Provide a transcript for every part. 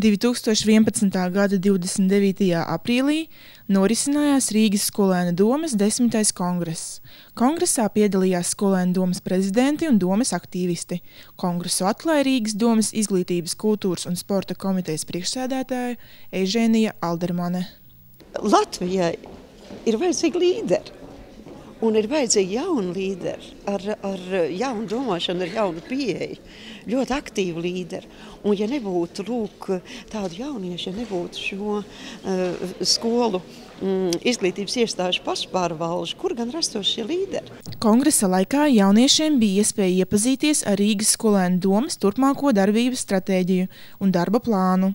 2011. gada 29. aprīlī norisinājās Rīgas skolēnu domes 10. kongress. Kongresā piedalījās skolēnu domes prezidenti un domes aktīvisti. Kongresu atklāja Rīgas domes izglītības, kultūras un sporta komitejas priekšsēdētāja Eiženija Aldermane. Latvijai ir vajadzīgi līderi. Un ir vajadzīgi jauni līderi, ar jaunu domāšanu, ar jaunu pieeju, ļoti aktīvu līderi. Un ja nebūtu tādu jauniešu, ja nebūtu šo skolu izglītības iestāžu pašpārvalžu, kur gan rastos šie līderi? Kongresa laikā jauniešiem bija iespēja iepazīties ar Rīgas skolēnu domes turpmāko darbības stratēģiju un darba plānu.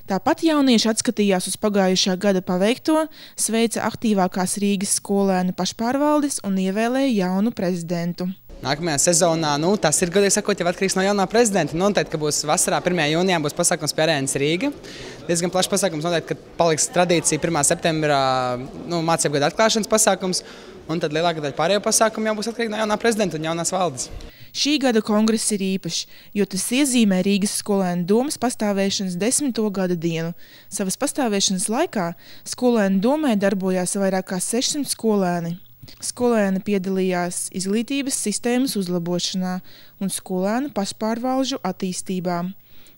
Tāpat jaunieši atskatījās uz pagājušā gada paveikto, sveica aktīvākās Rīgas skolēnu pašpārvaldes un ievēlēja jaunu prezidentu. Nākamajā sezonā, tas ir, godīgi sakot, jau atkarīgs no jaunā prezidenta. Noteikti, ka būs vasarā 1. jūnijā būs pasākums pie Arēnas Rīga. Diezgan plašs pasākums, noteikti, ka paliks tradīcija 1. septembrā mācību gada atklāšanas pasākums, un tad lielākā daļa pārējo pasākumu jau būs atkarīgi no jaunā prezidenta un jaunās valdes. Šī gada kongress ir īpašs, jo tas iezīmē Rīgas skolēnu domes pastāvēšanas 10. gada dienu. Savas pastāvēšanas laikā skolēnu domē darbojās vairāk kā 600 skolēni. Skolēni piedalījās izglītības sistēmas uzlabošanā un skolēnu pašpārvalžu attīstībā.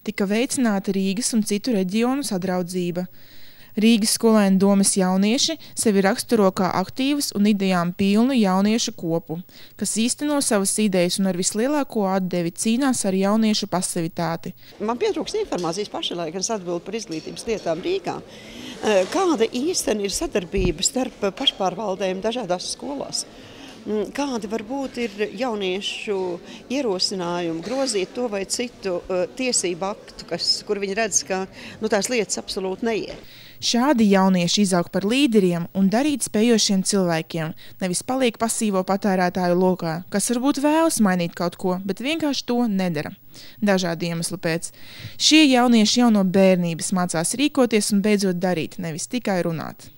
Tika veicināta Rīgas un citu reģionu sadraudzība. Rīgas skolēnu domes jaunieši sevi raksturo kā aktīvus un idejām pilnu jauniešu kopu, kas īsteno savas idejas un ar vislielāko atdevi cīnās ar jauniešu pasivitāti. Man pietrūkst informācijas pašlaik, kad es atbildu par izglītības lietām Rīgā. Kāda īstenībā ir sadarbība starp pašpārvaldēm dažādās skolās? Kādi varbūt ir jauniešu ierosinājumi grozīt to vai citu tiesību aktu, kur viņi redz, ka tās lietas absolūti neiet? Šādi jaunieši izaug par līderiem un darīt spējošiem cilvēkiem, nevis paliek pasīvo patērētāju lokā, kas varbūt vēlas mainīt kaut ko, bet vienkārši to nedara. Dažādu iemeslu pēc. Šie jaunieši jau no bērnības mācās rīkoties un beidzot darīt, nevis tikai runāt.